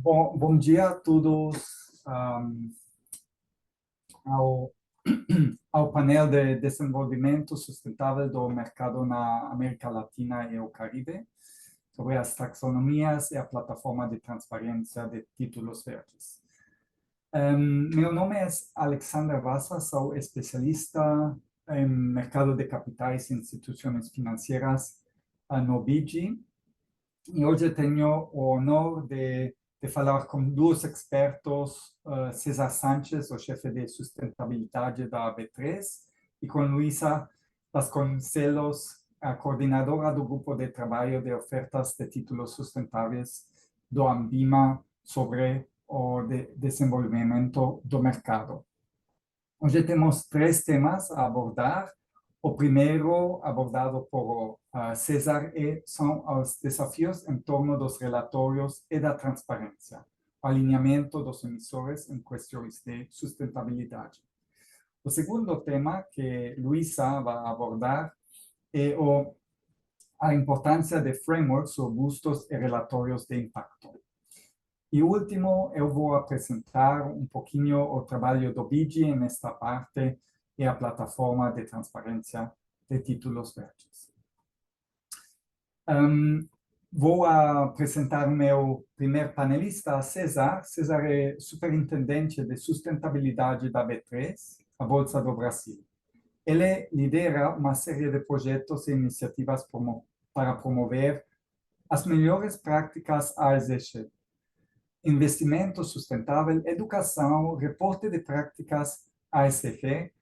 Bom dia a todos ao, ao painel de desenvolvimento sustentável do mercado na América Latina e o Caribe, sobre as taxonomias e a plataforma de transparência de títulos verdes. Meu nome é Alexander Vasa, sou especialista em mercado de capitais e instituições financeiras no BIGI, e hoje tenho o honor de falar com dois expertos, César Sánchez, o chefe de sustentabilidade da B3, e com Luisa Vasconcelos, a coordenadora do grupo de trabalho de ofertas de títulos sustentáveis do Ambima sobre o desenvolvimento do mercado. Hoje temos três temas a abordar. O primeiro, abordado por César, são os desafios em torno dos relatórios e da transparência, o alinhamento dos emissores em questões de sustentabilidade. O segundo tema que Luisa vai abordar é a importância de frameworks robustos e relatórios de impacto. E último, eu vou apresentar um pouquinho o trabalho do BIGI nesta parte e a plataforma de transparência de títulos verdes. Vou apresentar meu primeiro panelista, César. César é superintendente de sustentabilidade da B3, a Bolsa do Brasil. Ele lidera uma série de projetos e iniciativas para promover as melhores práticas ASG, investimento sustentável, educação, reporte de práticas ASG,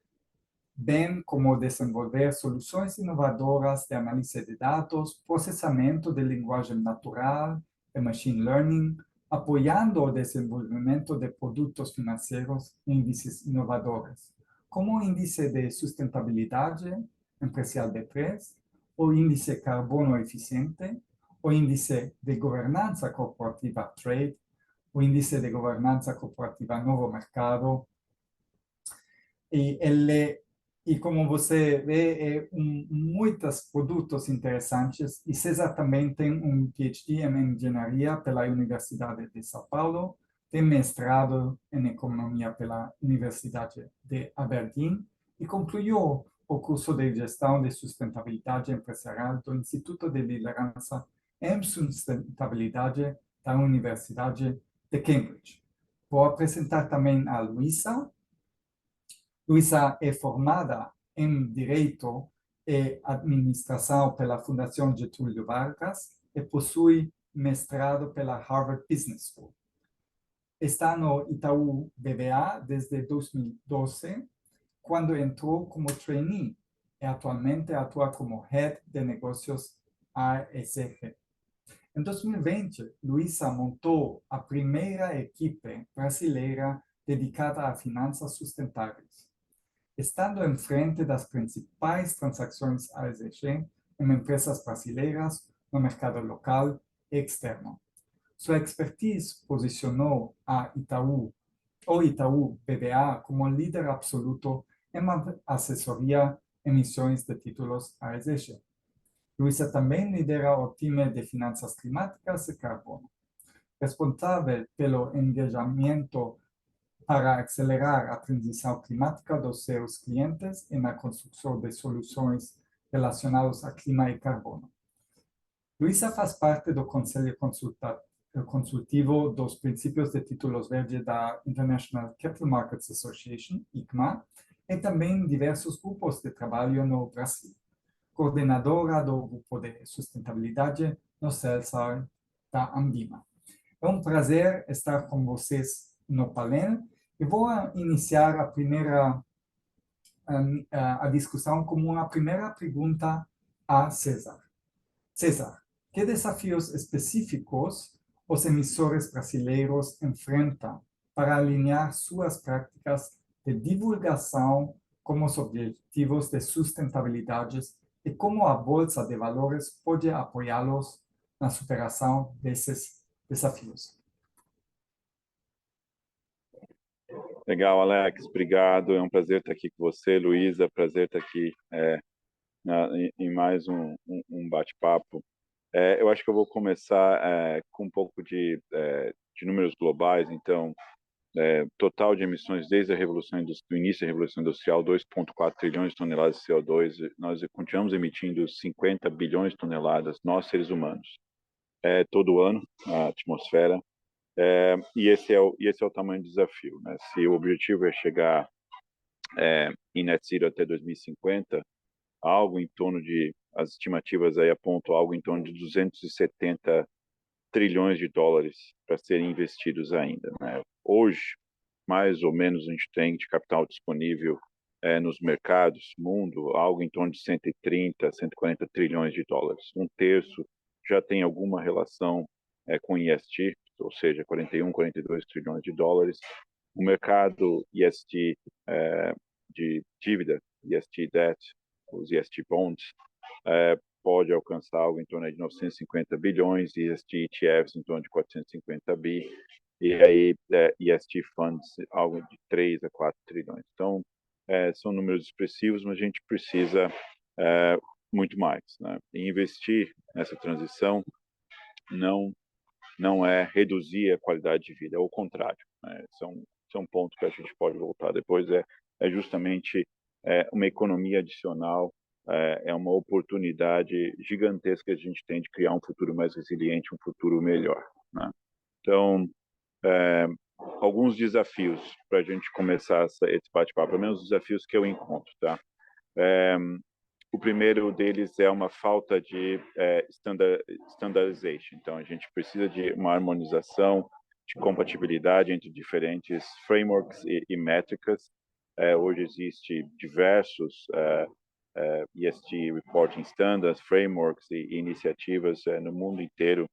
bem como desenvolver soluções inovadoras de análise de dados, processamento de linguagem natural e machine learning, apoiando o desenvolvimento de produtos financeiros e índices inovadores, como o índice de sustentabilidade empresarial B3, o índice carbono eficiente, o índice de governança corporativa Trade, o índice de governança corporativa Novo Mercado. E como você vê, muitos produtos interessantes. E César também tem um PhD em engenharia pela Universidade de São Paulo, tem mestrado em economia pela Universidade de Aberdeen e concluiu o curso de gestão de sustentabilidade empresarial do Instituto de Liderança em Sustentabilidade da Universidade de Cambridge. Vou apresentar também a Luisa. Luisa é formada em Direito e Administração pela Fundação Getúlio Vargas e possui mestrado pela Harvard Business School. Está no Itaú BBA desde 2012, quando entrou como trainee e atualmente atua como Head de Negócios ASG. Em 2020, Luisa montou a primeira equipe brasileira dedicada a finanças sustentáveis, estando em frente das principais transações ASG em empresas brasileiras no mercado local e externo. Sua expertise posicionou o Itaú BBA como líder absoluto em assessoria emissões de títulos ASG. Luisa também lidera o time de finanças climáticas e carbono, responsável pelo engajamento para acelerar a transição climática dos seus clientes e na construção de soluções relacionadas a clima e carbono. Luisa faz parte do Conselho Consultivo dos Princípios de Títulos Verdes da International Capital Markets Association, ICMA, e também diversos grupos de trabalho no Brasil. Coordenadora do Grupo de Sustentabilidade no CELSAR da Ambima. É um prazer estar com vocês no painel e vou iniciar a discussão com uma primeira pergunta a César. César, que desafios específicos os emissores brasileiros enfrentam para alinhar suas práticas de divulgação com os objetivos de sustentabilidade e como a Bolsa de Valores pode apoiá-los na superação desses desafios? Legal, Alex, obrigado. É um prazer estar aqui com você, Luisa. Prazer estar aqui em mais um bate-papo Eu acho que eu vou começar com um pouco de números globais. Então, total de emissões desde a do início da Revolução Industrial, 2,4 trilhões de toneladas de CO2. Nós continuamos emitindo 50 bilhões de toneladas, nós seres humanos, todo ano, na atmosfera. E esse é o tamanho do desafio, né? Se o objetivo é chegar em net zero até 2050, algo em torno de, as estimativas aí apontam algo em torno de 270 trilhões de dólares para serem investidos ainda, né? Hoje, mais ou menos, a gente tem de capital disponível nos mercados, mundo, algo em torno de 130, 140 trilhões de dólares. Um terço já tem alguma relação com ESG, ou seja, 41, 42 trilhões de dólares. O mercado ESG de dívida, ESG debt, os ESG bonds, pode alcançar algo em torno de 950 bilhões, e ESG ETFs em torno de 450 bi, e aí ESG funds algo de 3 a 4 trilhões. Então, são números expressivos, mas a gente precisa muito mais, né? E investir nessa transição não é reduzir a qualidade de vida, é o contrário, né? Esse é um ponto que a gente pode voltar depois, é justamente uma economia adicional, é uma oportunidade gigantesca que a gente tem de criar um futuro mais resiliente, um futuro melhor, né? Então, alguns desafios para a gente começar esse bate-papo, pelo menos os desafios que eu encontro, tá? O primeiro deles é uma falta de standardization. Então, a gente precisa de uma harmonização, de compatibilidade entre diferentes frameworks e métricas. Hoje existe diversos ESG reporting standards, frameworks e iniciativas no mundo inteiro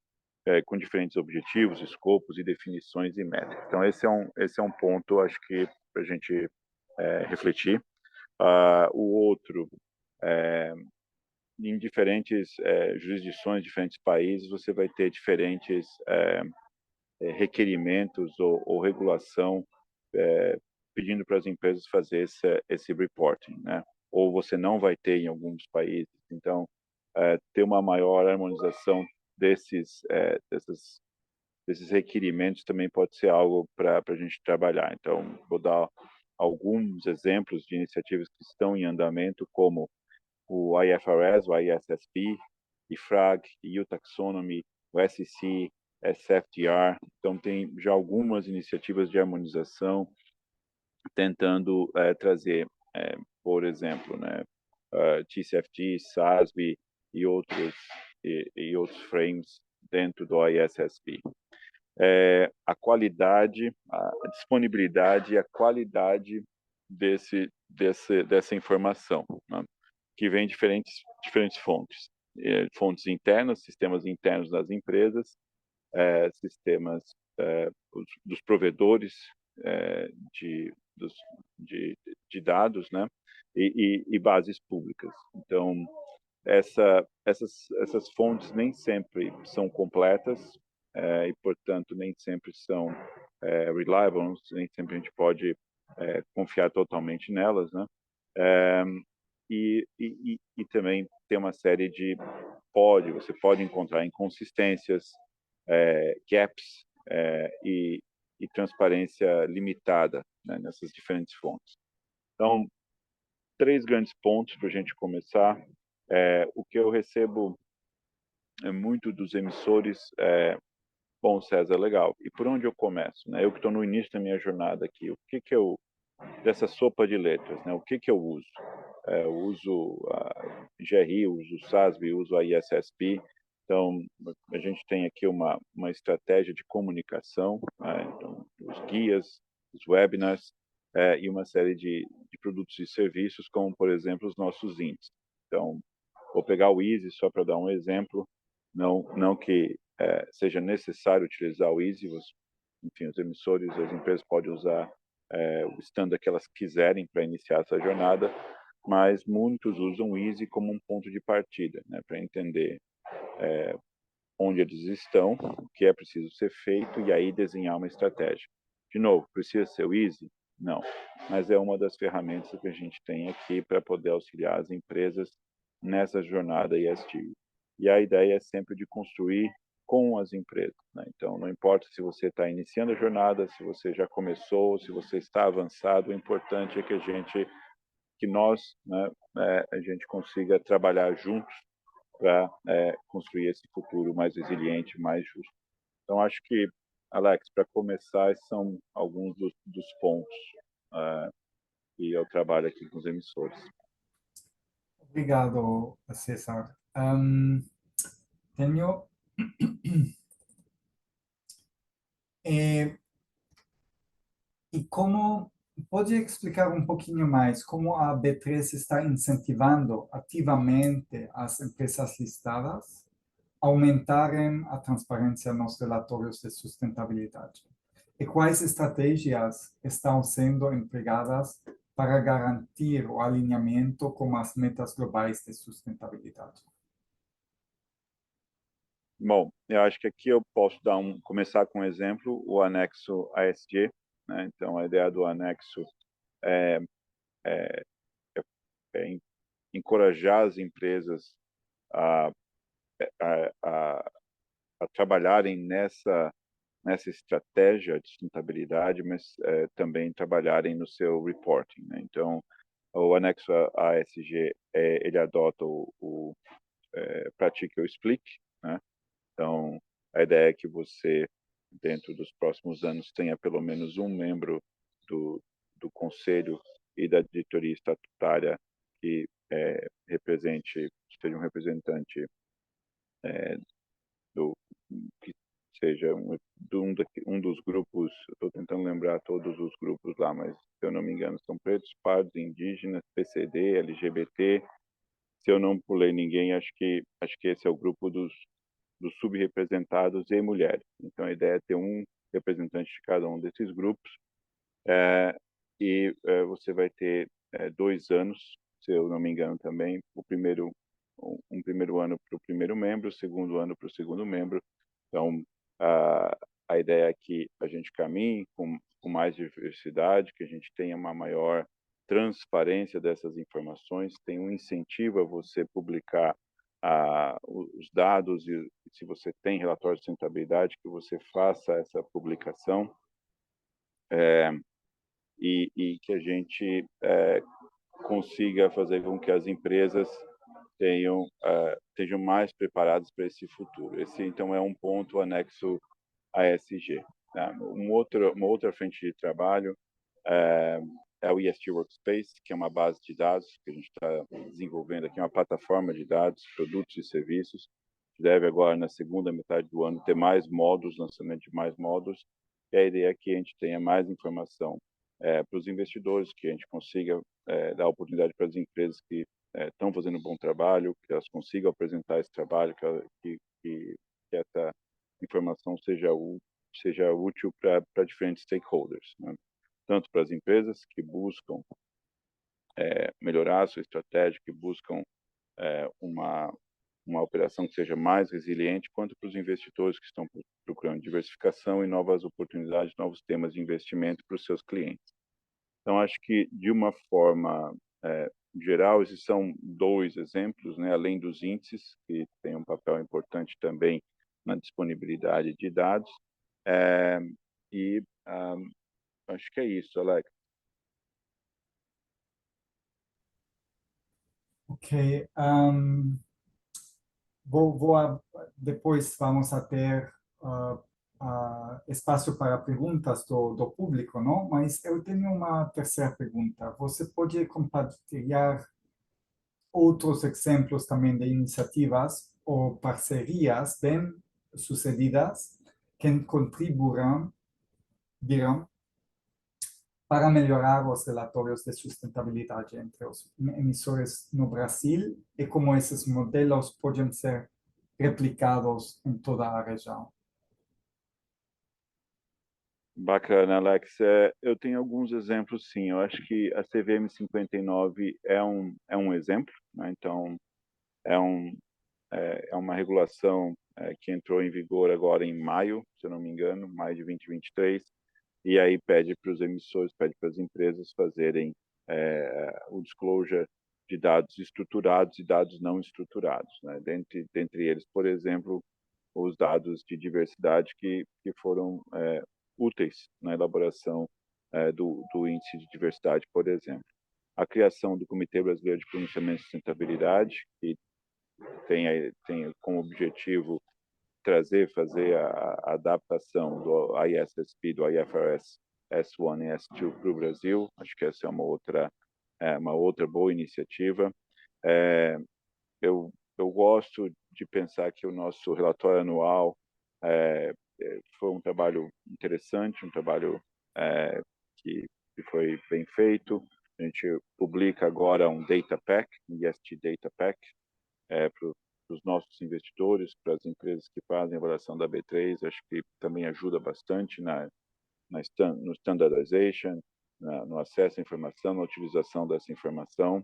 com diferentes objetivos, escopos e definições e métricas. Então, esse é um ponto, acho que, para a gente refletir. O outro, em diferentes jurisdições, diferentes países, você vai ter diferentes requerimentos ou regulação pedindo para as empresas fazer esse reporting, né? Ou você não vai ter em alguns países. Então, ter uma maior harmonização desses requerimentos também pode ser algo para a gente trabalhar. Então, vou dar alguns exemplos de iniciativas que estão em andamento, como o IFRS, o ISSB, IFRAG, EU Taxonomy, o SEC, SFTR. Então, tem já algumas iniciativas de harmonização tentando trazer, por exemplo, né, TCFD, SASB e outros frames dentro do ISSB. A qualidade, a disponibilidade e a qualidade dessa informação, né? Que vem de diferentes fontes. Fontes internas, sistemas internos das empresas, sistemas dos provedores de dados, né? E bases públicas. Então, essas fontes nem sempre são completas e, portanto, nem sempre são reliable, nem sempre a gente pode confiar totalmente nelas, né? E também tem uma série de você pode encontrar inconsistências, gaps e transparência limitada, né, nessas diferentes fontes. Então, 3 grandes pontos para a gente começar. O que eu recebo muito dos emissores bom, César, legal. E por onde eu começo, né? Eu que estou no início da minha jornada aqui, dessa sopa de letras, né? O que eu uso? Eu uso a GRI, uso o SASB, uso a ISSB. Então, a gente tem aqui uma estratégia de comunicação, né? Então, os guias, os webinars e uma série de produtos e serviços, como, por exemplo, os nossos índices. Então, vou pegar o Easy só para dar um exemplo, não que seja necessário utilizar o Easy, enfim, os emissores, as empresas podem usar o standard que elas quiserem para iniciar essa jornada, mas muitos usam o Easy como um ponto de partida, né, para entender onde eles estão, o que é preciso ser feito e aí desenhar uma estratégia. De novo, precisa ser o Easy? Não, mas é uma das ferramentas que a gente tem aqui para poder auxiliar as empresas nessa jornada ESG. e a ideia é sempre de construir com as empresas, né? Então, não importa se você está iniciando a jornada, se você já começou, se você está avançado, o importante é que nós, né, a gente consiga trabalhar juntos para construir esse futuro mais resiliente, mais justo. Então, acho que, Alex, para começar, esses são alguns dos pontos que eu trabalho aqui com os emissores. Obrigado, César. Tenho e como pode explicar um pouquinho mais como a B3 está incentivando ativamente as empresas listadas a aumentarem a transparência nos relatórios de sustentabilidade? E quais estratégias estão sendo empregadas para garantir o alinhamento com as metas globais de sustentabilidade? Bom, eu acho que aqui eu posso começar com um exemplo, o anexo ASG, né? Então, a ideia do anexo é encorajar as empresas a, a trabalharem nessa estratégia de sustentabilidade, mas também trabalharem no seu reporting, né? Então, o anexo ASG, ele adota o Pratique ou Explique, né? Então, a ideia é que você, dentro dos próximos anos, tenha pelo menos um membro do conselho e da diretoria estatutária que seja um representante do que seja um dos grupos. Estou tentando lembrar todos os grupos lá, mas se eu não me engano são pretos, pardos, indígenas, PCD, LGBT. Se eu não pulei ninguém, acho que esse é o grupo dos subrepresentados e mulheres. Então, a ideia é ter um representante de cada um desses grupos, você vai ter 2 anos, se eu não me engano também, um primeiro ano para o primeiro membro, o segundo ano para o segundo membro. Então, a ideia é que a gente caminhe com mais diversidade, que a gente tenha uma maior transparência dessas informações, tem um incentivo a você publicar os dados e se você tem relatório de sustentabilidade, que você faça essa publicação e que a gente consiga fazer com que as empresas estejam mais preparadas para esse futuro. Esse, então, é um ponto anexo a ESG. Tá? Uma outra frente de trabalho é o ESG Workspace, que é uma base de dados que a gente está desenvolvendo aqui, uma plataforma de dados, produtos e serviços. Deve agora, na segunda metade do ano, ter mais módulos, lançamento de mais módulos. E a ideia é que a gente tenha mais informação para os investidores, que a gente consiga dar oportunidade para as empresas que estão fazendo um bom trabalho, que elas consigam apresentar esse trabalho, que essa informação seja útil para diferentes stakeholders, né? Tanto para as empresas que buscam melhorar a sua estratégia, que buscam uma operação que seja mais resiliente, quanto para os investidores que estão procurando diversificação e novas oportunidades, novos temas de investimento para os seus clientes. Então, acho que, de uma forma geral, esses são 2 exemplos, né? Além dos índices, que têm um papel importante também na disponibilidade de dados. Acho que é isso, Alex. Ok. Depois vamos a ter espaço para perguntas do público, não? Mas eu tenho uma terceira pergunta. Você pode compartilhar outros exemplos também de iniciativas ou parcerias bem sucedidas que contribuirão para melhorar os relatórios de sustentabilidade entre os emissores no Brasil e como esses modelos podem ser replicados em toda a região. Bacana, Alex. Eu tenho alguns exemplos, sim. Eu acho que a CVM 59 é um exemplo, né? Então, é uma regulação que entrou em vigor agora em maio, se eu não me engano, maio de 2023, e aí pede para os emissores, pede para as empresas fazerem o disclosure de dados estruturados e dados não estruturados, né? Dentre eles, por exemplo, os dados de diversidade que foram úteis na elaboração do índice de diversidade, por exemplo. A criação do Comitê Brasileiro de Pronunciamento de Sustentabilidade, que tem como objetivo fazer a adaptação do ISSP, do IFRS S1 e S2 para o Brasil. Acho que essa é uma outra boa iniciativa. Eu gosto de pensar que o nosso relatório anual foi um trabalho interessante, um trabalho que foi bem feito. A gente publica agora um Data Pack, um ESG Data Pack, para os nossos investidores, para as empresas que fazem avaliação da B3. Acho que também ajuda bastante no standardization, no acesso à informação, na utilização dessa informação.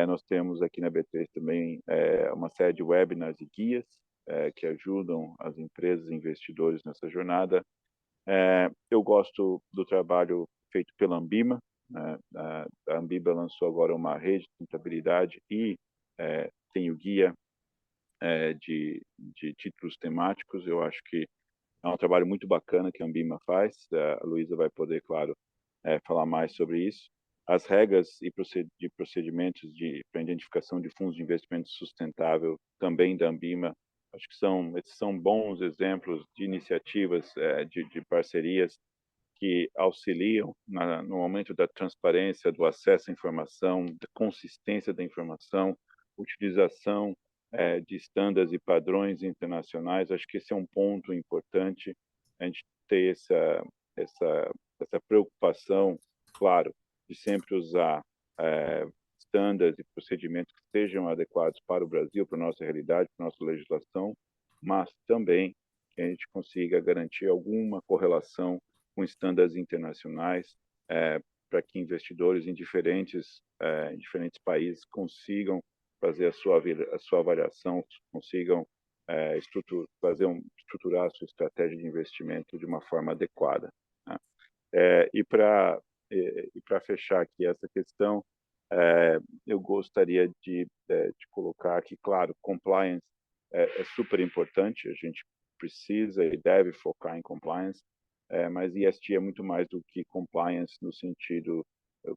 Nós temos aqui na B3 também uma série de webinars e guias que ajudam as empresas e investidores nessa jornada. Eu gosto do trabalho feito pela Ambima. A Ambima lançou agora uma rede de sustentabilidade e tem o guia de títulos temáticos. Eu acho que é um trabalho muito bacana que a Ambima faz. A Luísa vai poder, claro, falar mais sobre isso. As regras e procedimentos para identificação de fundos de investimento sustentável também da Ambima, acho que esses são bons exemplos de iniciativas, de parcerias que auxiliam no aumento da transparência, do acesso à informação, da consistência da informação, utilização de estándares e padrões internacionais. Acho que esse é um ponto importante, a gente ter essa preocupação, claro, de sempre usar estándares e procedimentos que sejam adequados para o Brasil, para a nossa realidade, para a nossa legislação, mas também que a gente consiga garantir alguma correlação com estándares internacionais, para que investidores em diferentes países consigam fazer a sua avaliação, consigam estruturar a sua estratégia de investimento de uma forma adequada, né? E para fechar aqui essa questão, eu gostaria de colocar que, claro, compliance é super importante, a gente precisa e deve focar em compliance, mas ESG é muito mais do que compliance no sentido,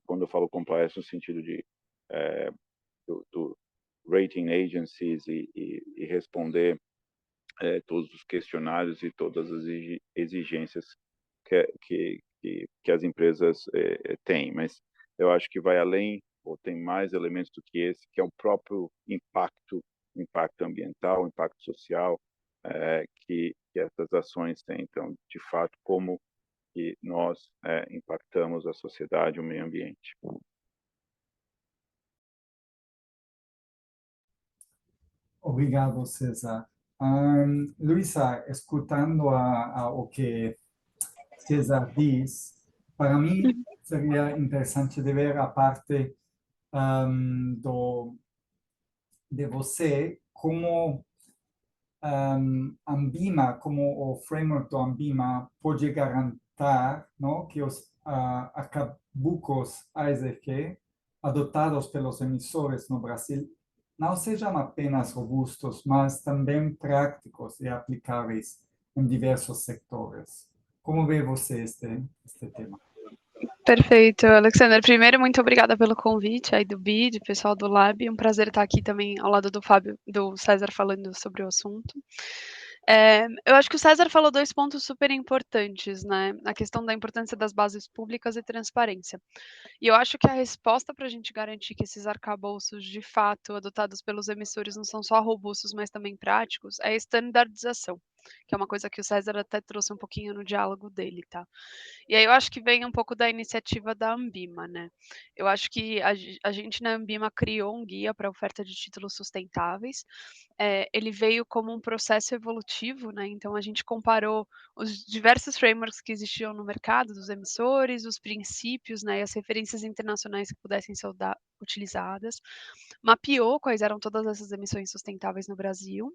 quando eu falo compliance no sentido de do rating agencies e responder todos os questionários e todas as exigências que as empresas têm. Mas eu acho que vai além, ou tem mais elementos do que esse, que é o próprio impacto ambiental, impacto social que essas ações têm. Então, de fato, como que nós impactamos a sociedade e o meio ambiente. Obrigado, César. Luisa, escutando o que César diz, para mim seria interessante de ver a parte de você como Ambima, como o framework do Ambima pode garantir, não, que os arcabouços ASF adotados pelos emissores no Brasil não sejam apenas robustos, mas também práticos e aplicáveis em diversos setores. Como vê você este tema? Perfeito, Alexander. Primeiro, muito obrigada pelo convite aí do BID, pessoal do Lab. Um prazer estar aqui também ao lado do Fábio, do César, falando sobre o assunto. Eu acho que o César falou dois pontos super importantes, né? A questão da importância das bases públicas e transparência. E eu acho que a resposta para a gente garantir que esses arcabouços, de fato, adotados pelos emissores não são só robustos, mas também práticos, é a estandardização, que é uma coisa que o César até trouxe um pouquinho no diálogo dele, tá? E aí eu acho que vem um pouco da iniciativa da Ambima, né? Eu acho que a gente na Ambima criou um guia para oferta de títulos sustentáveis. Ele veio como um processo evolutivo, né? Então a gente comparou os diversos frameworks que existiam no mercado, dos emissores, os princípios, né? E as referências internacionais que pudessem ser utilizadas, mapeou quais eram todas essas emissões sustentáveis no Brasil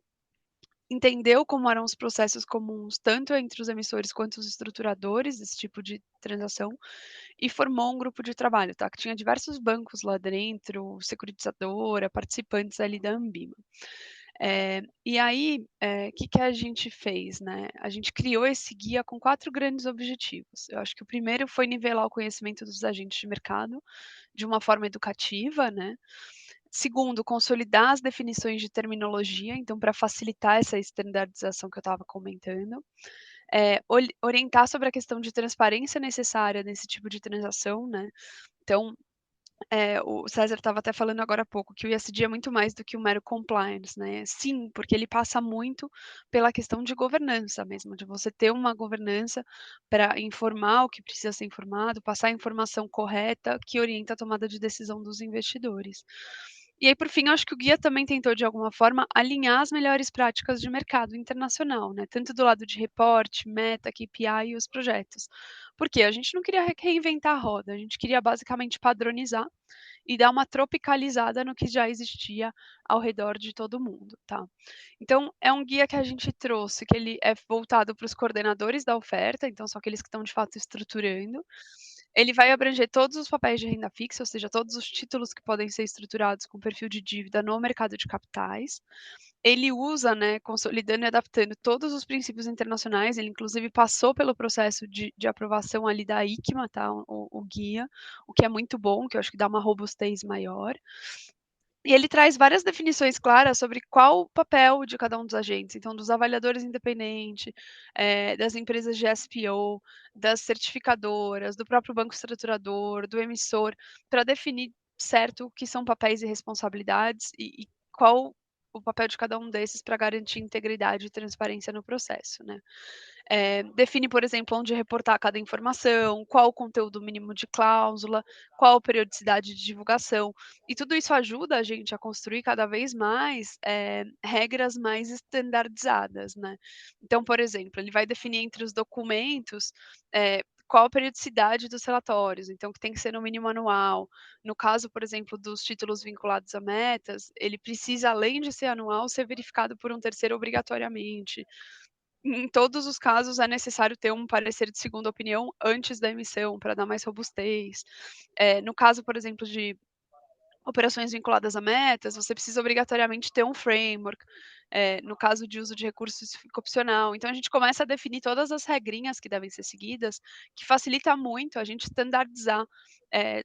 entendeu como eram os processos comuns, tanto entre os emissores quanto os estruturadores desse tipo de transação, e formou um grupo de trabalho, tá, que tinha diversos bancos lá dentro, securitizadora, participantes ali da Anbima. E aí, que a gente fez, né, a gente criou esse guia com 4 grandes objetivos. Eu acho que o primeiro foi nivelar o conhecimento dos agentes de mercado, de uma forma educativa, né. Segundo, consolidar as definições de terminologia, então para facilitar essa estandardização que eu estava comentando. Orientar sobre a questão de transparência necessária nesse tipo de transação, né. Então, o César estava até falando agora há pouco que o ESG é muito mais do que um mero compliance, né. Sim, porque ele passa muito pela questão de governança mesmo, de você ter uma governança para informar o que precisa ser informado, passar a informação correta que orienta a tomada de decisão dos investidores. E aí, por fim, eu acho que o guia também tentou, de alguma forma, alinhar as melhores práticas de mercado internacional, né, tanto do lado de reporte, meta, KPI e os projetos. Por quê? A gente não queria reinventar a roda, a gente queria basicamente padronizar e dar uma tropicalizada no que já existia ao redor de todo mundo, tá. Então é um guia que a gente trouxe, que ele é voltado para os coordenadores da oferta, então são aqueles que estão de fato estruturando. Ele vai abranger todos os papéis de renda fixa, ou seja, todos os títulos que podem ser estruturados com perfil de dívida no mercado de capitais. Ele usa, né, consolidando e adaptando todos os princípios internacionais, ele inclusive passou pelo processo de aprovação ali da ICMA, tá, o guia, o que é muito bom, que eu acho que dá uma robustez maior. E ele traz várias definições claras sobre qual o papel de cada um dos agentes, então dos avaliadores independentes, das empresas de SPO, das certificadoras, do próprio banco estruturador, do emissor, para definir certo o que são papéis e responsabilidades e qual o papel de cada um desses para garantir integridade e transparência no processo, né. Define, por exemplo, onde reportar cada informação, qual o conteúdo mínimo de cláusula, qual a periodicidade de divulgação. E tudo isso ajuda a gente a construir cada vez mais, regras mais estandardizadas, né. Então, por exemplo, ele vai definir entre os documentos, qual a periodicidade dos relatórios, então que tem que ser no mínimo anual. No caso, por exemplo, dos títulos vinculados a metas, ele precisa, além de ser anual, ser verificado por um terceiro obrigatoriamente. Em todos os casos é necessário ter um parecer de segunda opinião antes da emissão, para dar mais robustez. No caso, por exemplo, de operações vinculadas a metas, você precisa obrigatoriamente ter um framework. No caso de uso de recursos, isso fica opcional. Então a gente começa a definir todas as regrinhas que devem ser seguidas, que facilita muito a gente standardizar,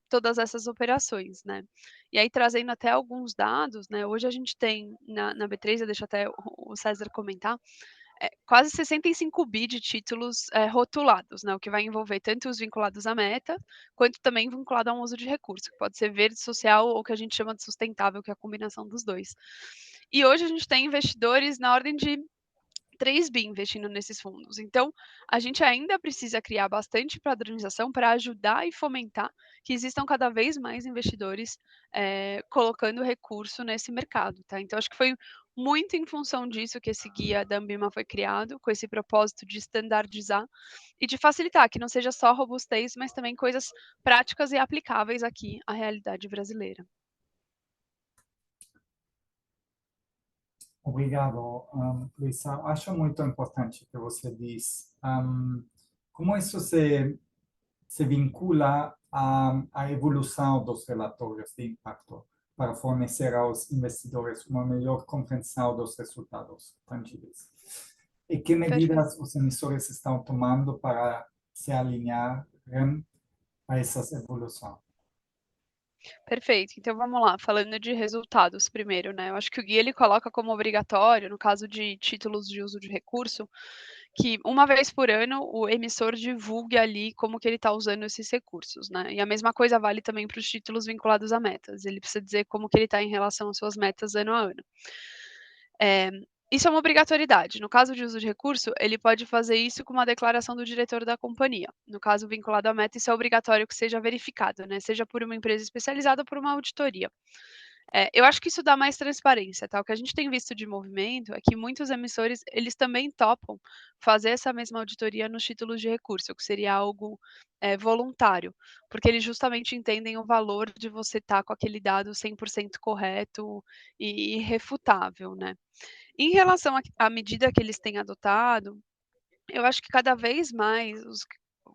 todas essas operações, né. E aí trazendo até alguns dados, né, hoje a gente tem na B3, eu deixo até o César comentar, quase 65 bi de títulos, rotulados, né, o que vai envolver tanto os vinculados à meta, quanto também vinculado a um uso de recurso, que pode ser verde, social ou que a gente chama de sustentável, que é a combinação dos 2. E hoje a gente tem investidores na ordem de 3 bi investindo nesses fundos. Então, a gente ainda precisa criar bastante padronização para ajudar e fomentar que existam cada vez mais investidores, colocando recurso nesse mercado, tá. Então acho que foi muito em função disso que esse guia da Anbima foi criado, com esse propósito de standardizar e de facilitar, que não seja só robustez, mas também coisas práticas e aplicáveis aqui à realidade brasileira. Obrigado, Luísa. Acho muito importante o que você diz. Como isso se vincula à evolução dos relatórios de impacto para fornecer aos investidores uma melhor compreensão dos resultados tangíveis. E que Perfeito. medidas os emissores estão tomando para se alinhar a essas evoluções? Perfeito. Então vamos lá, falando de resultados primeiro, né, eu acho que o guia ele coloca como obrigatório, no caso de títulos de uso de recurso, que uma vez por ano o emissor divulgue ali como que ele está usando esses recursos, né. E a mesma coisa vale também para os títulos vinculados a metas, ele precisa dizer como que ele está em relação às suas metas ano a ano. Eh, Isso é uma obrigatoriedade. No caso de uso de recurso, ele pode fazer isso com uma declaração do diretor da companhia. No caso vinculado à meta, isso é obrigatório que seja verificado, né, seja por uma empresa especializada ou por uma auditoria. Eu acho que isso dá mais transparência, tá. O que a gente tem visto de movimento é que muitos emissores, eles também topam fazer essa mesma auditoria nos títulos de recurso, que seria algo, voluntário, porque eles justamente entendem o valor de você estar com aquele dado 100% correto e irrefutável, né. Em relação à medida que eles têm adotado, eu acho que cada vez mais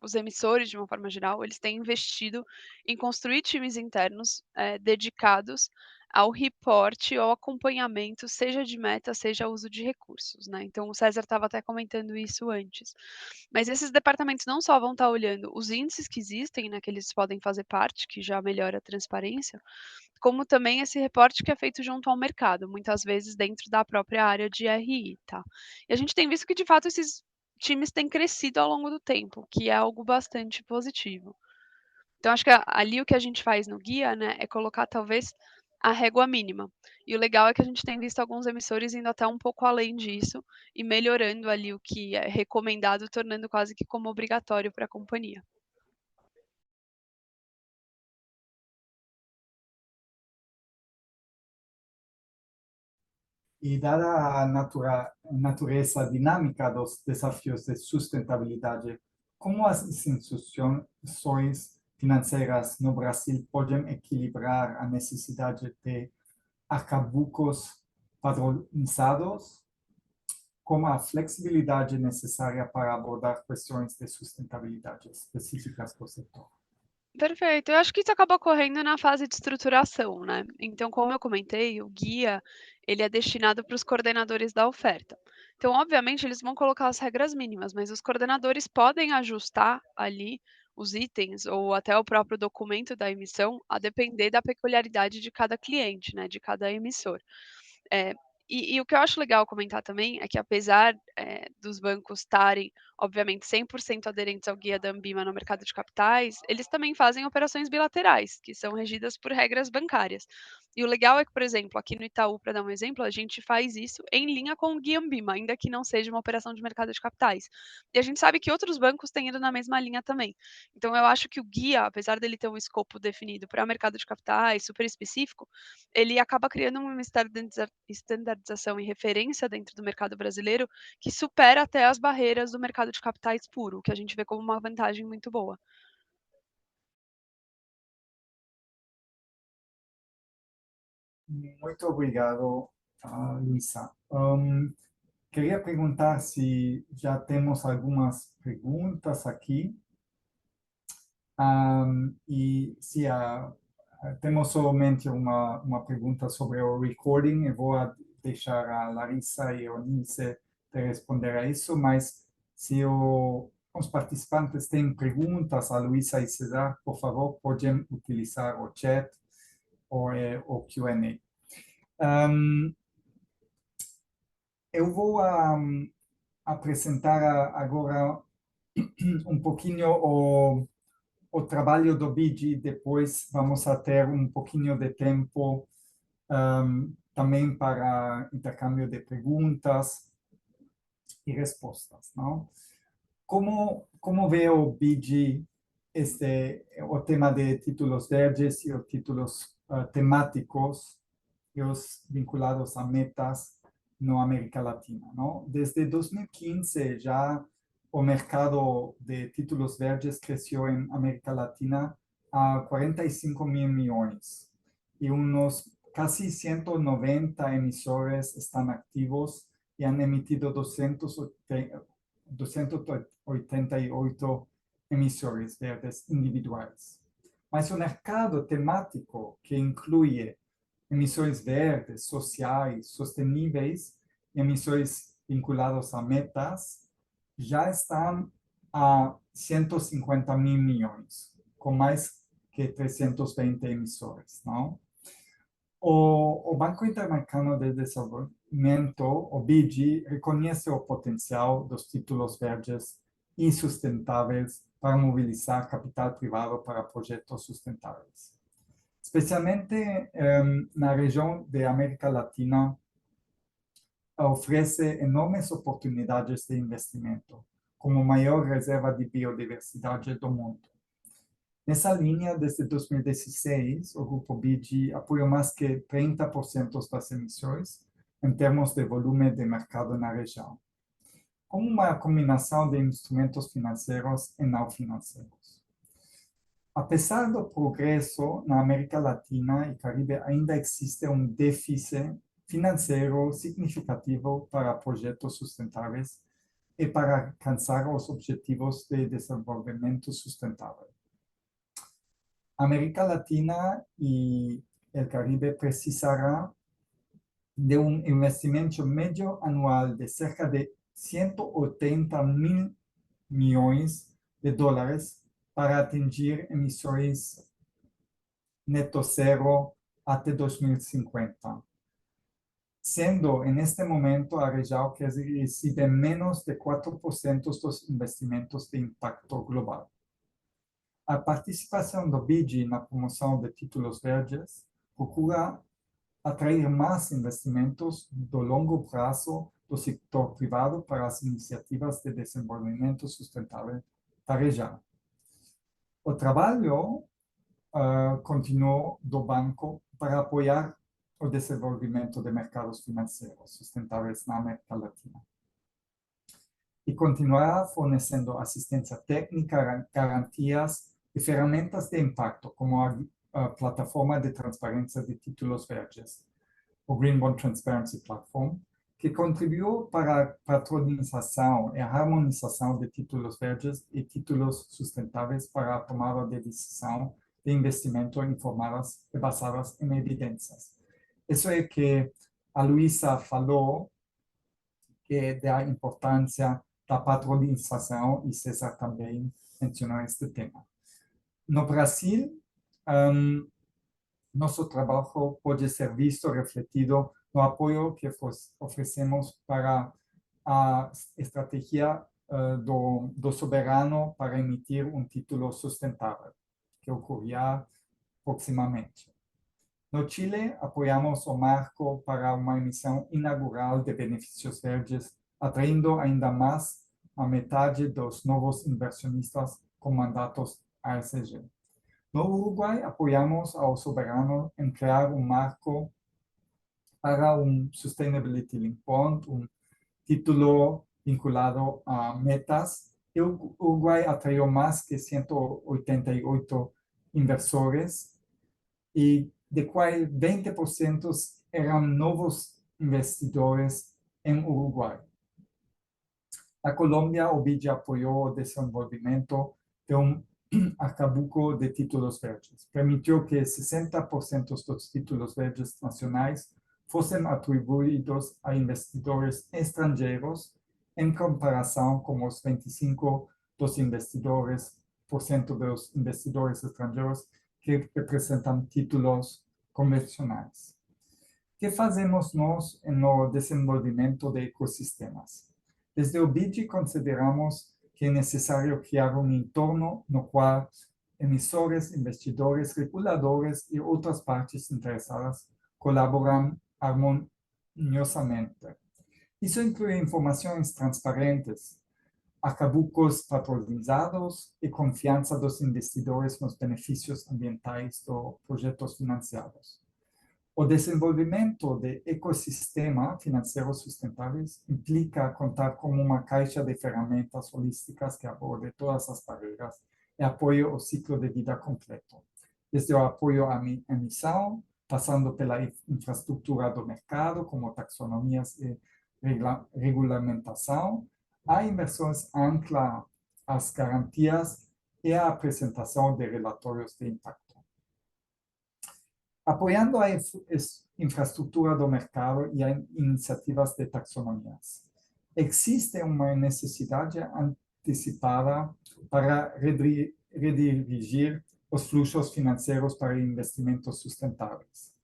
os emissores, de uma forma geral, eles têm investido em construir times internos dedicados ao reporte ou acompanhamento, seja de meta, seja uso de recursos, né? Então, o César estava até comentando isso antes. Mas esses departamentos não só vão estar olhando os índices que existem, né, que eles podem fazer parte, que já melhora a transparência, como também esse reporte que é feito junto ao mercado, muitas vezes dentro da própria área de RI, tá? E a gente tem visto que, de fato, esses times têm crescido ao longo do tempo, que é algo bastante positivo. Então, acho que ali o que a gente faz no guia, né, é colocar talvez a régua mínima. E o legal é que a gente tem visto alguns emissores indo até um pouco além disso e melhorando ali o que é recomendado, tornando quase que como obrigatório para a companhia. E dada a natureza dinâmica dos desafios de sustentabilidade, como as instituições financeiras no Brasil podem equilibrar a necessidade de arcabouços padronizados com a flexibilidade necessária para abordar questões de sustentabilidade específicas do setor? Perfeito. Eu acho que isso acaba ocorrendo na fase de estruturação, né. Então, como eu comentei, o guia, ele é destinado para os coordenadores da oferta. Então, obviamente, eles vão colocar as regras mínimas, mas os coordenadores podem ajustar ali os itens ou até o próprio documento da emissão, a depender da peculiaridade de cada cliente, né, de cada emissor. É, e o que eu acho legal comentar também é que apesar, dos bancos estarem, obviamente, 100% aderentes ao guia da Anbima no mercado de capitais, eles também fazem operações bilaterais, que são regidas por regras bancárias. E o legal é que, por exemplo, aqui no Itaú, para dar um exemplo, a gente faz isso em linha com o guia Anbima, ainda que não seja uma operação de mercado de capitais. E a gente sabe que outros bancos têm ido na mesma linha também. Então eu acho que o guia, apesar dele ter um escopo definido para o mercado de capitais, super específico, ele acaba criando uma estandarização e referência dentro do mercado brasileiro que supera até as barreiras do mercado de capitais puro, que a gente vê como uma vantagem muito boa. Muito obrigado, Luísa. Queria perguntar se já temos algumas perguntas aqui. E se temos somente uma pergunta sobre o recording, eu vou deixar a Larissa e a Eunice de responder a isso, mas se os participantes têm perguntas a Luísa e César, por favor, podem utilizar o chat ou o Q&A. Eu vou apresentar agora um pouquinho o trabalho do BID, depois vamos a ter um pouquinho de tempo também para intercâmbio de perguntas e respostas, não? Como vê o BID o tema de títulos verdes e os títulos temáticos e os vinculados a metas na América Latina, não? Desde 2015 já o mercado de títulos verdes cresceu em América Latina a 45 mil milhões e uns casi 190 emisores estão ativos e han emitido 288 emisores verdes individuais. Mas o mercado temático, que inclui emissões verdes, sociais, sustentáveis e emissões vinculadas a metas, já estão a 150 mil milhões, com mais que 320 emissores, não? O Banco Interamericano de Desenvolvimento, o BID, reconhece o potencial dos títulos verdes e sustentáveis para mobilizar capital privado para projetos sustentáveis. Especialmente na região de América Latina, oferece enormes oportunidades de investimento, como maior reserva de biodiversidade do mundo. Nessa linha, desde 2016, o Grupo BID apoia mais que 30% das emissões em termos de volume de mercado na região, como uma combinação de instrumentos financeiros e não financeiros. Apesar do progresso na América Latina e Caribe, ainda existe um déficit financeiro significativo para projetos sustentáveis e para alcançar os objetivos de desenvolvimento sustentável. A América Latina y el Caribe precisará de un investimento medio anual de cerca de 180.000 millones de dólares para atingir emisiones neto cero hasta 2050, siendo en este momento a región que recibe menos de 4% de los investimentos de impacto global. A participação do BID na promoção de títulos verdes procura atrair mais investimentos do longo prazo do setor privado para as iniciativas de desenvolvimento sustentável da região. O trabalho contínuo do banco para apoiar o desenvolvimento de mercados financeiros sustentáveis na América Latina. E continuará fornecendo assistência técnica, garantias e ferramentas de impacto, como a plataforma de transparência de títulos verdes, o Green Bond Transparency Platform, que contribuiu para a patronização e a harmonização de títulos verdes e títulos sustentáveis para a tomada de decisão de investimento informadas e basadas em evidências. Isso é que a Luísa falou, que é da importância da patronização, e César também mencionou este tema. No Brasil, nosso trabalho pode ser visto refletido no apoio que oferecemos para a estratégia do soberano para emitir um título sustentável, que ocorrerá proximamente. No Chile, apoiamos o marco para uma emissão inaugural de benefícios verdes, atraindo ainda mais a metade dos novos inversionistas com mandatos ASG. No Uruguai, apoiamos ao soberano em criar um marco para um Sustainability Linked Bond, título vinculado a metas. E o Uruguai atraiu mais que 188 inversores, e de quais 20% eram novos investidores em Uruguai. Na Colômbia, o BID apoiou o desenvolvimento de arcabouço de títulos verdes. Permitiu que 60% dos títulos verdes nacionais fossem atribuídos a investidores estrangeiros, em comparação com os 25% dos investidores estrangeiros que representam títulos convencionais. O que fazemos nós no desenvolvimento de ecossistemas? Desde o BID consideramos que é necessário criar um entorno no qual emissores, investidores, reguladores e outras partes interessadas colaboram harmoniosamente. Isso inclui informações transparentes, arcabouços patronizados e confiança dos investidores nos benefícios ambientais dos projetos financiados. O desenvolvimento de ecossistema financeiros sustentáveis implica contar com uma caixa de ferramentas holísticas que aborde todas as barreiras e apoie o ciclo de vida completo, desde o apoio à emissão, passando pela infraestrutura do mercado, como taxonomias e regulamentação, a inversões ancla as garantias e a apresentação de relatórios de impacto. Apoiando a infraestrutura do mercado e as iniciativas de taxonomias, existe uma necessidade antecipada para redirigir os fluxos financeiros para investimentos sustentáveis.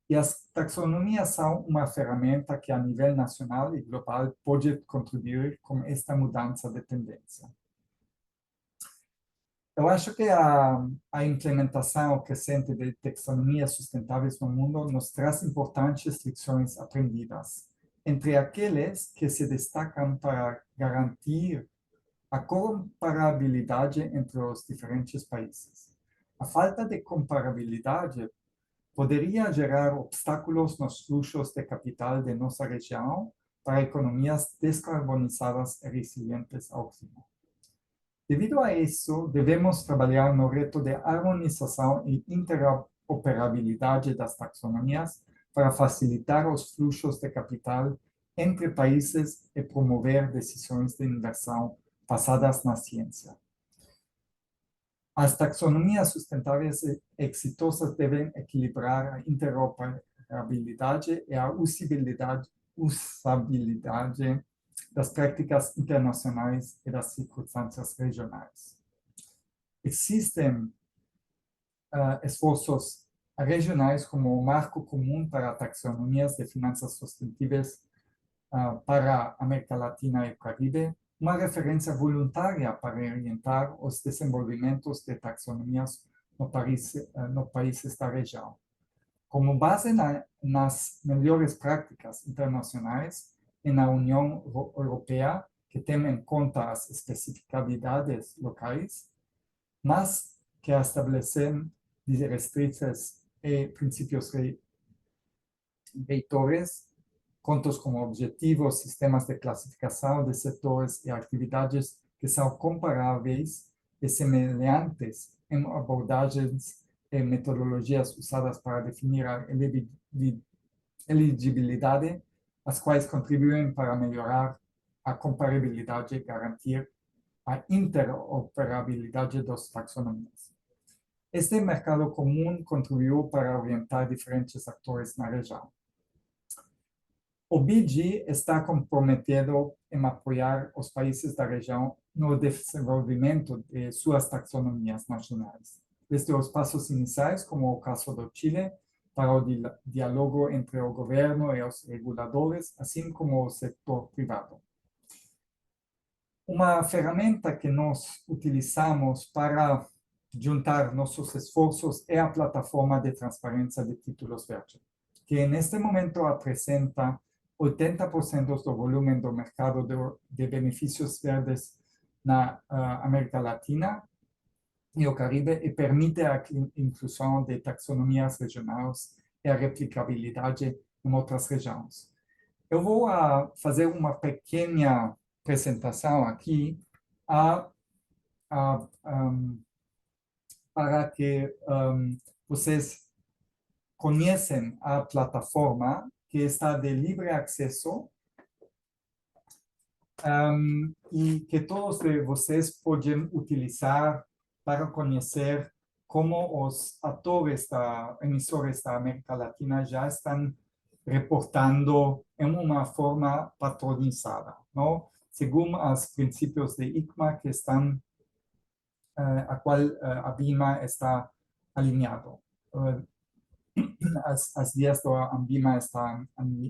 E as taxonomias são uma ferramenta que, a nível nacional e global, pode contribuir com esta mudança de tendência. Eu acho que a implementação crescente de taxonomias sustentáveis no mundo nos traz importantes lições aprendidas, entre aqueles que se destacam para garantir a comparabilidade entre os diferentes países. A falta de comparabilidade poderia gerar obstáculos nos fluxos de capital de nossa região para economias descarbonizadas e resilientes ao clima. Devido a isso, devemos trabalhar no reto de harmonização e interoperabilidade das taxonomias para facilitar los flujos de capital entre países y promover decisiones de inversión basadas en la ciencia. Las taxonomías sustentables exitosas deben equilibrar la interoperabilidad y la usabilidad de las prácticas internacionales y las circunstancias regionales. Existen esfuerzos regionales como marco común para taxonomías de finanzas sostenibles para América Latina y el Caribe, una referencia voluntaria para orientar los desenvolvimientos de taxonomías en los países de la región. Como base en las mejores prácticas internacionales en la Unión Europea, que tienen en cuenta las especificidades locales, más que establecer directrices y principios rectores, contos como objetivos, sistemas de clasificación de sectores y actividades que son comparables y semejantes en abordajes y metodologías usadas para definir la elegibilidad, las cuales contribuyen para mejorar la comparabilidad y garantir la interoperabilidad de las taxonomías. Este mercado común contribuyó para orientar diferentes actores en la región. O BID está comprometido en apoyar los países de la región en el desenvolvimiento de sus taxonomías nacionales, desde los pasos iniciales, como el caso de Chile, para el diálogo entre el gobierno y los reguladores, así como el sector privado. Una herramienta que nos utilizamos para juntar nuestros esfuerzos es la plataforma de transparencia de títulos verdes, que en este momento representa 80% del volumen del mercado de beneficios verdes en América Latina y el Caribe y permite la inclusión de taxonomías regionales y la replicabilidad en otras regiones. Eu vou fazer uma pequena apresentação aqui para que vocês conheçam a plataforma que está de livre acesso e que todos de vocês podem utilizar para conhecer como os atores emissores da América Latina já estão reportando em uma forma padronizada, não? Segundo os princípios de ICMA que estão, a qual a BIMA está alinhado. As guias da ANBIMA estão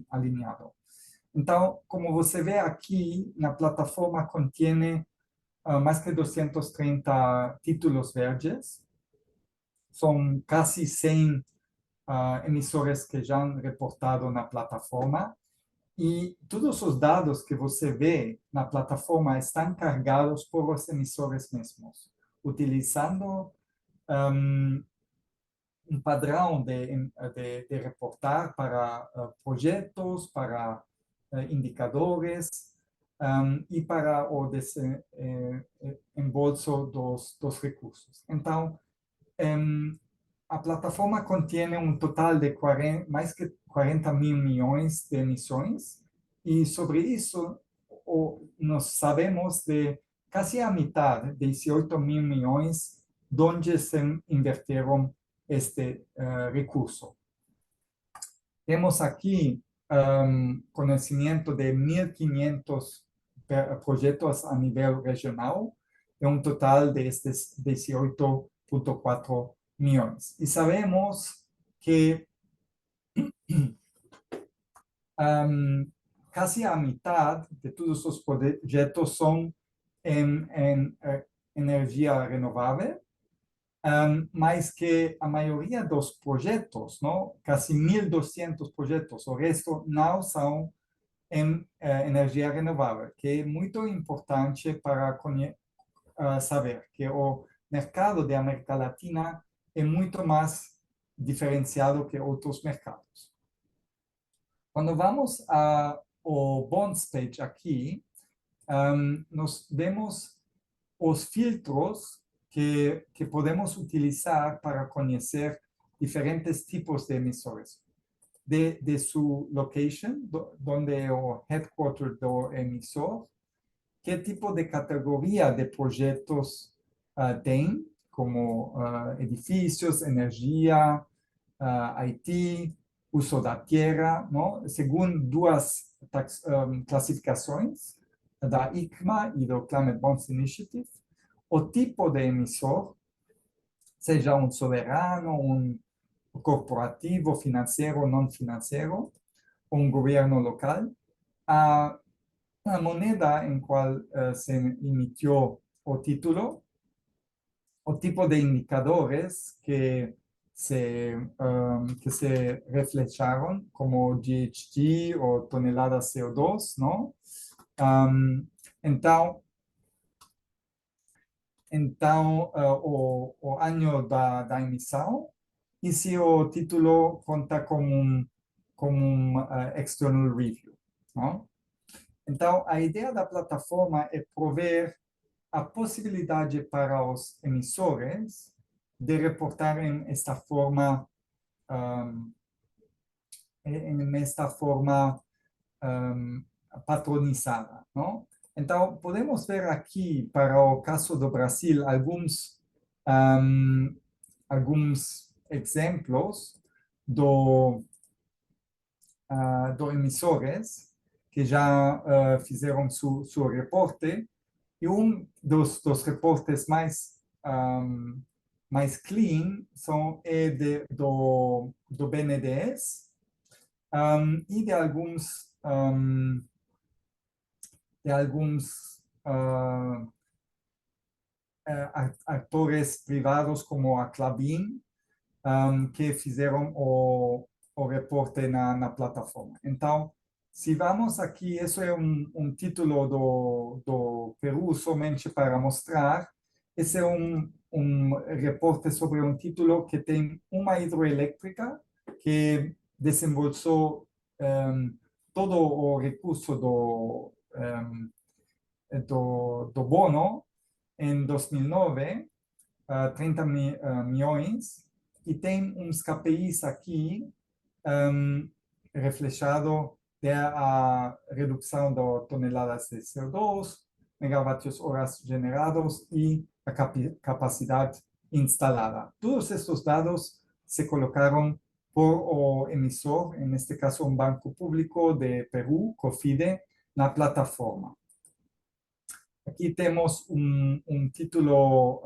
alinhadas. Então, como você vê aqui, na plataforma contém mais de 230 títulos verdes. São quase 100 emissores que já han reportado na plataforma, e todos os dados que você vê na plataforma estão carregados por os emissores mesmos, utilizando um padrão de reportar para projetos, para indicadores e para o desembolso dos recursos. Então, a plataforma contém total de mais de 40 mil milhões de emissões, e sobre isso nós sabemos de quase a metade, 18 mil milhões, onde se inverteram este recurso. Temos aqui conhecimento de 1.500 projetos a nível regional, e total de estes 18,4 milhões. E sabemos que quase a metade de todos os projetos são em energia renovável, mas que a maioria dos projetos, não, quase 1.200 projetos, o resto não são em energia renovável, que é muito importante para saber que o mercado da América Latina é muito mais diferenciado que outros mercados. Quando vamos ao Bonds page aqui, nós vemos os filtros que podemos utilizar para conhecer diferentes tipos de emissores. de su location, donde é o headquarter do emissor, que tipo de categoria de projetos tem, como edifícios, energia, IT, uso da terra, não? Segundo duas classificações, da ICMA e do Climate Bonds Initiative, o tipo de emissor, seja um soberano, um corporativo, financeiro, não financeiro, um governo local, a moneda em qual se emitiu o título, o tipo de indicadores que se reflejaron, como GHG ou toneladas CO2, não? Então, o ano da emissão, e se o título conta como um external review, não? Então, a ideia da plataforma é prover a possibilidade para os emissores de reportarem esta forma, patronizada, não? Então, podemos ver aqui, para o caso do Brasil, alguns exemplos do emissores que já fizeram seu reporte, e dos reportes mais clean é do BNDES e de alguns atores privados como a Klabin, que fizeram o reporte na plataforma. Então, se vamos aqui, isso é um título do Peru somente para mostrar. Esse é um reporte sobre um título que tem uma hidroelétrica que desembolsou todo o recurso do bono em 2009, 30 milhões, e tem uns KPIs aqui reflejado a redução de toneladas de CO2, megawatts horas generados e a capacidade instalada. Todos estes dados se colocaram por o emissor, neste caso um banco público de Peru, COFIDE, na plataforma. Aqui temos um título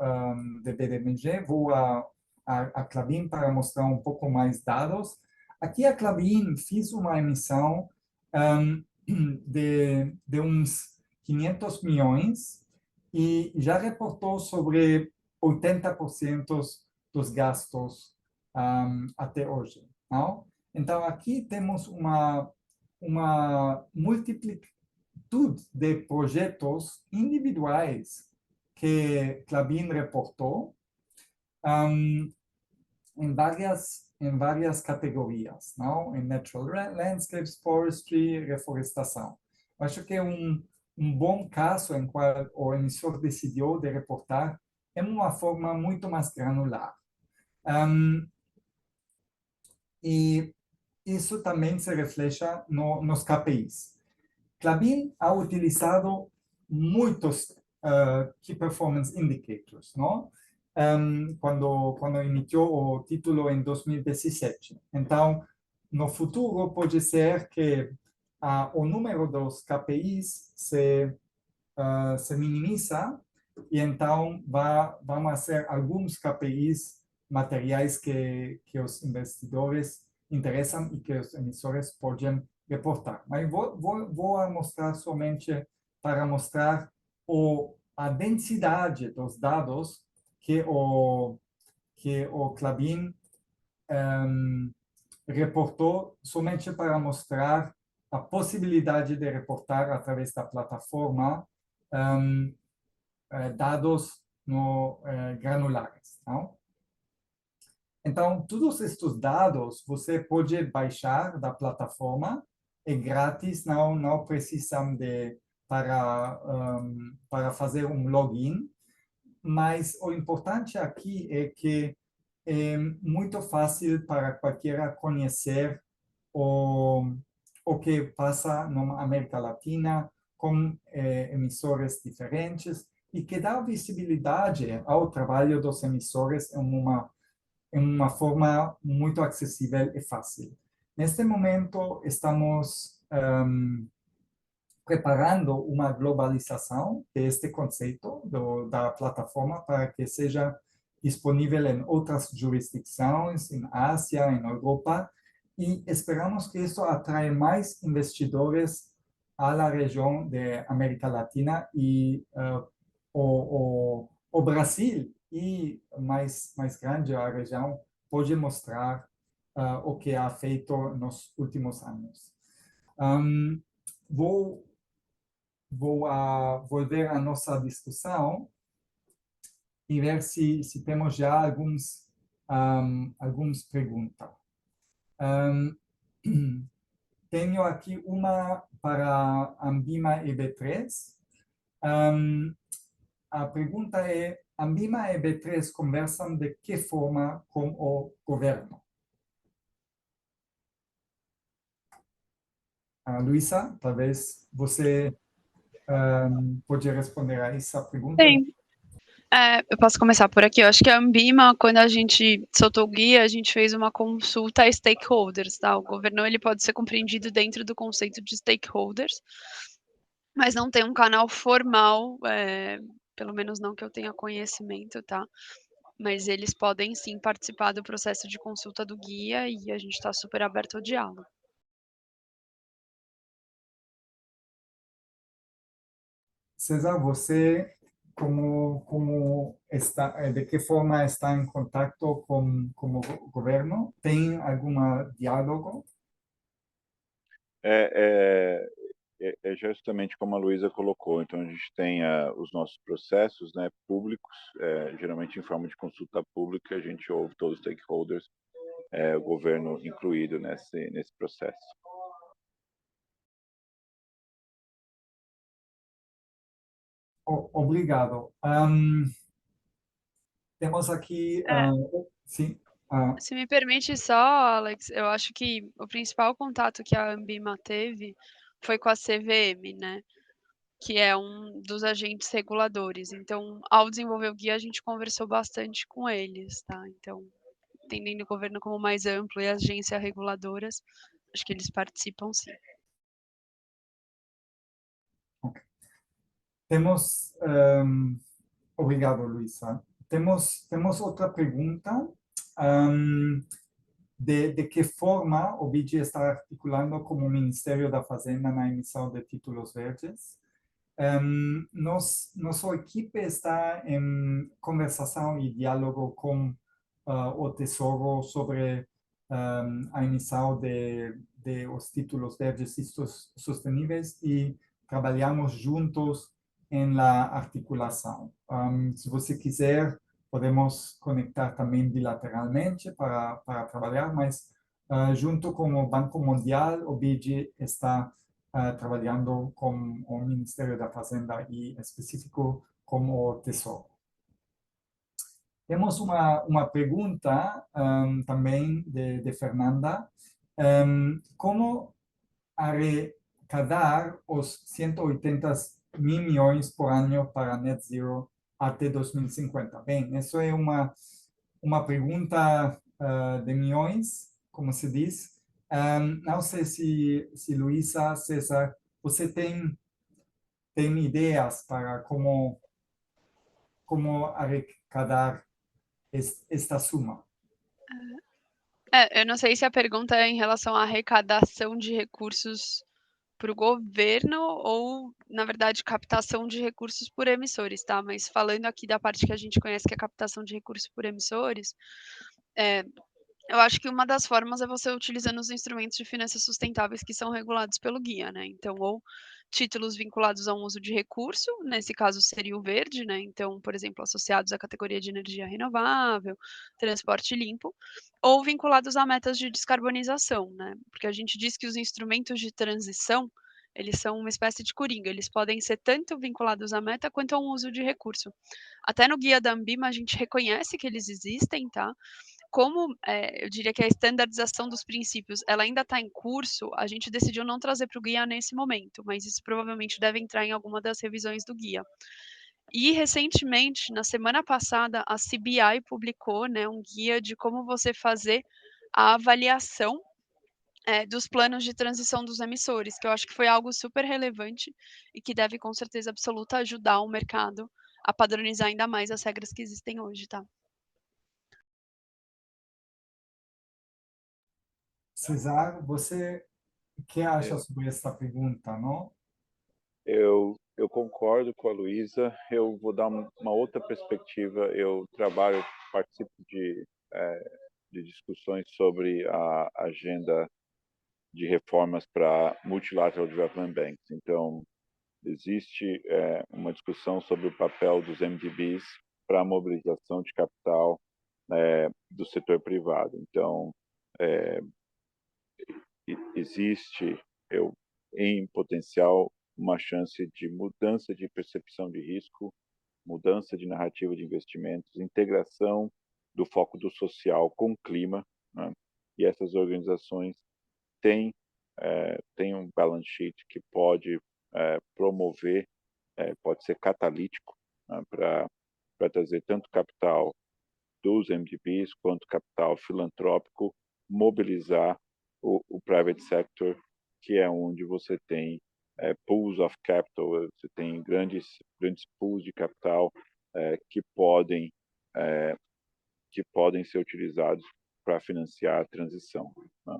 de BDMG, vou a Klabin para mostrar um pouco mais dados. Aqui a Klabin fez uma emissão de uns 500 milhões e já reportou sobre 80% dos gastos até hoje, não? Então, aqui temos uma multiplicação de projetos individuais que Klabin reportou em várias categorias, não? Em natural landscapes, forestry, reflorestação. Acho que é um bom caso em qual o emissor decidiu de reportar em uma forma muito mais granular. E isso também se refleja nos KPIs. Klabin ha utilizado muitos Key Performance Indicators, não? Quando emitiu o título em 2017. Então, no futuro, pode ser que o número dos KPIs se minimiza e então vamos ser alguns KPIs materiais que os investidores interessam e que os emissores podem reportar. Mas vou mostrar somente para mostrar a densidade dos dados que o Klabin reportou, somente para mostrar a possibilidade de reportar através da plataforma dados granulares, não? Então, todos estes dados você pode baixar da plataforma, é grátis, não precisam para fazer um login, mas o importante aqui é que é muito fácil para qualquer conhecer o que passa na América Latina com emissores diferentes e que dá visibilidade ao trabalho dos emissores em uma forma muito acessível e fácil. Neste momento, estamos preparando uma globalização deste conceito da plataforma para que seja disponível em outras jurisdições, em Ásia, em Europa, e esperamos que isso atraia mais investidores à região da América Latina e o Brasil e mais grande a região pode mostrar o que ha feito nos últimos anos. Vou volver à nossa discussão e ver se temos já algumas perguntas. Tenho aqui uma para Ambima e B3. A pergunta é: Ambima e B3 conversam de que forma com o governo? Luísa, talvez você pode responder a essa pergunta? Sim. Eu posso começar por aqui. Eu acho que a Ambima, quando a gente soltou o guia, a gente fez uma consulta a stakeholders, tá? O governo ele pode ser compreendido dentro do conceito de stakeholders, mas não tem um canal formal, pelo menos não que eu tenha conhecimento, tá? Mas eles podem sim participar do processo de consulta do guia e a gente está super aberto ao diálogo. César, você de que forma está em contato com o governo? Tem algum diálogo? É justamente como a Luísa colocou. Então, a gente tem os nossos processos, né, públicos, geralmente em forma de consulta pública, a gente ouve todos os stakeholders, o governo incluído nesse processo. Obrigado. Temos aqui, sim. Se me permite só, Alex, eu acho que o principal contato que a Ambima teve foi com a CVM, né? Que é um dos agentes reguladores. Então, ao desenvolver o guia, a gente conversou bastante com eles, tá? Então, entendendo o governo como mais amplo e as agências reguladoras, acho que eles participam sim. Okay. Obrigado, Luísa. Temos outra pergunta. De que forma o BID está articulando como Ministério da Fazenda na emissão de títulos verdes? Nossa equipe está em conversação e diálogo com o Tesouro sobre a emissão de os títulos verdes e sustentáveis e trabalhamos juntos em la articulação. Se você quiser, podemos conectar também bilateralmente para trabalhar, mas junto com o Banco Mundial, o BID está trabalhando com o Ministério da Fazenda e específico com o Tesouro. Temos uma pergunta também de Fernanda. Como arrecadar os 180 mil milhões por ano para Net Zero até 2050? Bem, isso é uma pergunta de milhões, como se diz. Não sei se Luísa, César, você tem ideias para como arrecadar esta suma? Eu não sei se a pergunta é em relação à arrecadação de recursos para o governo ou, na verdade, captação de recursos por emissores, tá? Mas falando aqui da parte que a gente conhece, que é a captação de recursos por emissores, eu acho que uma das formas é você utilizando os instrumentos de finanças sustentáveis que são regulados pelo guia, né? Então, ou títulos vinculados a um uso de recurso, nesse caso seria o verde, né? Então, por exemplo, associados à categoria de energia renovável, transporte limpo, ou vinculados a metas de descarbonização, né? Porque a gente diz que os instrumentos de transição, eles são uma espécie de coringa, eles podem ser tanto vinculados à meta quanto a um uso de recurso. Até no guia da Ambima a gente reconhece que eles existem, tá? como eu diria que a estandarização dos princípios ela ainda está em curso, a gente decidiu não trazer para o guia nesse momento, mas isso provavelmente deve entrar em alguma das revisões do guia. E recentemente, na semana passada, a CBI publicou, né, um guia de como você fazer a avaliação dos planos de transição dos emissores, que eu acho que foi algo super relevante e que deve, com certeza absoluta, ajudar o mercado a padronizar ainda mais as regras que existem hoje, tá? Cesar, você o que acha Eu, sobre esta pergunta, não? eu concordo com a Luísa. Eu vou dar uma outra perspectiva. Eu participo de discussões sobre a agenda de reformas para Multilateral Development Banks. Então, existe uma discussão sobre o papel dos MDBs para a mobilização de capital do setor privado. Então, existe, em potencial, uma chance de mudança de percepção de risco, mudança de narrativa de investimentos, integração do foco do social com o clima, né? E essas organizações têm um balance sheet que pode promover, pode ser catalítico, né, para trazer tanto capital dos MDBs quanto capital filantrópico, mobilizar o private sector, que é onde você tem pools of capital, você tem grandes pools de capital que podem ser utilizados para financiar a transição, né?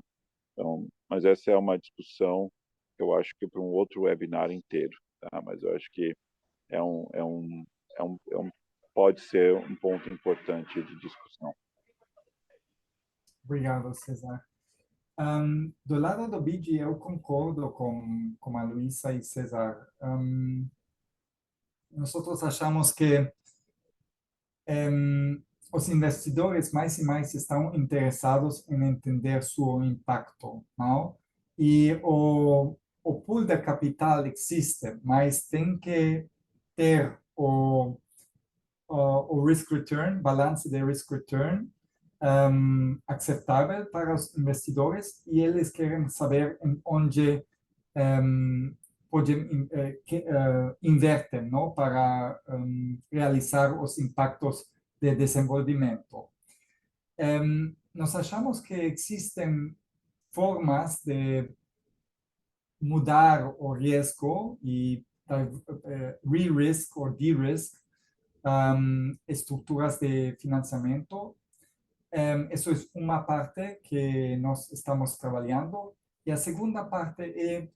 Então, mas essa é uma discussão que eu acho que para um outro webinar inteiro, tá? Mas eu acho que é um, é um, pode ser um ponto importante de discussão. Obrigado, Cesar. Do lado do BID, eu concordo com a Luísa e Cesar. Nós achamos que os investidores mais e mais estão interessados em entender seu impacto, não? E o pool de capital existe, mas tem que ter o risk return, balance de risk return, aceitável para os investidores e eles querem saber em onde podem invertem, não, para realizar os impactos de desenvolvimento. Nós achamos que existem formas de mudar o risco e re-risk ou de-risk estruturas de financiamento. Isso é uma parte que nós estamos trabalhando. E a segunda parte é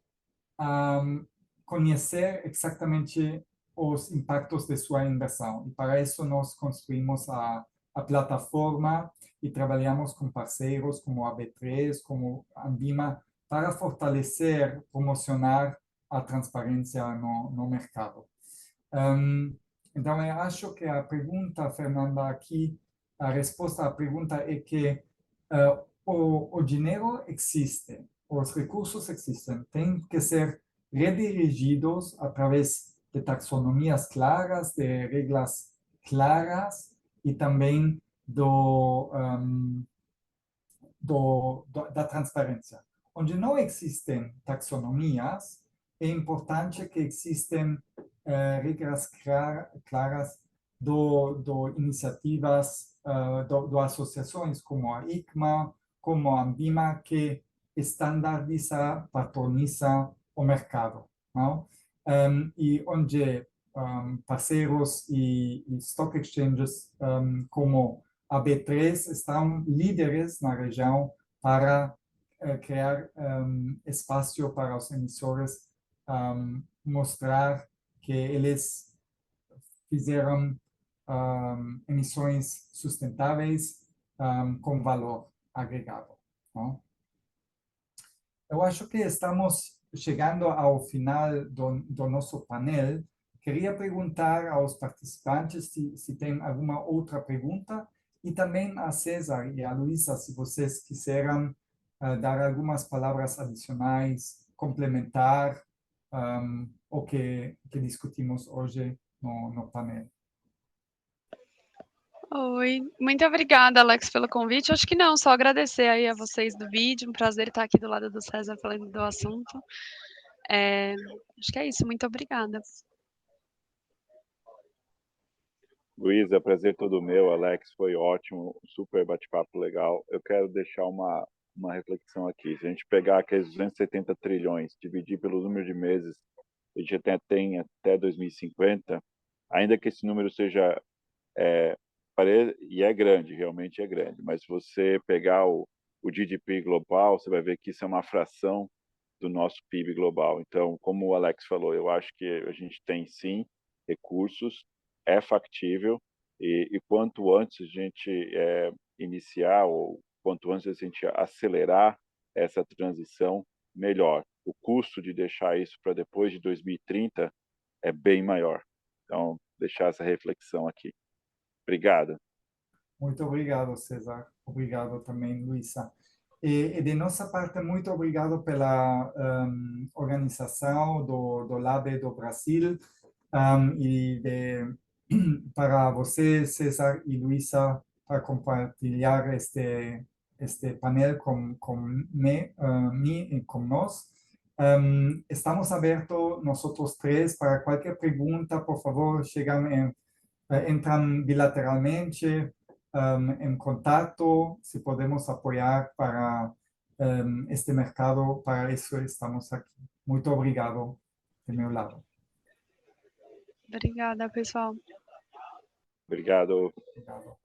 conhecer exatamente os impactos de sua inversão. E para isso nós construímos a plataforma e trabalhamos com parceiros como a B3, como a Ambima, para fortalecer, promocionar a transparência no mercado. Então, eu acho que a pergunta, Fernanda, aqui, a resposta à pergunta é que o dinheiro existe, os recursos existem, tem que ser redirigidos através de taxonomias claras, de regras claras e também da transparência. Onde não existem taxonomias, é importante que existem regras claras do iniciativas, do associações como a ICMA, como a Ambima, que estandariza, patroniza o mercado, não? E onde parceiros e stock exchanges como a B3 estão líderes na região para criar espaço para os emissores mostrar que eles fizeram emissões sustentáveis com valor agregado, não? Eu acho que estamos chegando ao final do nosso painel. Queria perguntar aos participantes se tem alguma outra pergunta e também a César e a Luísa, se vocês quiserem dar algumas palavras adicionais, complementar o que discutimos hoje no painel. Oi, muito obrigada, Alex, pelo convite. Acho que não, só agradecer aí a vocês do vídeo, um prazer estar aqui do lado do César falando do assunto. Acho que é isso, muito obrigada. Luísa, prazer todo meu. Alex, foi ótimo, super bate-papo legal. Eu quero deixar uma reflexão aqui. Se a gente pegar aqueles 270 trilhões, dividir pelo número de meses que a gente tem até 2050, ainda que esse número seja, e é grande, realmente é grande, mas se você pegar o GDP global, você vai ver que isso é uma fração do nosso PIB global. Então, como o Alex falou, eu acho que a gente tem sim recursos, é factível, e quanto antes a gente iniciar, ou quanto antes a gente acelerar essa transição, melhor. O custo de deixar isso para depois de 2030 é bem maior. Então, deixar essa reflexão aqui. Obrigado. Muito obrigado, César. Obrigado também, Luísa. E de nossa parte, muito obrigado pela organização do Lab do Brasil para você, César e Luísa, para compartilhar este painel mim e com nós. Estamos abertos, nosotros tres, para qualquer pergunta, por favor, entram bilateralmente en contacto, si podemos apoyar para este mercado, para eso estamos aqui. Muito obrigado de meu lado. Obrigada, pessoal. Obrigado. Obrigado.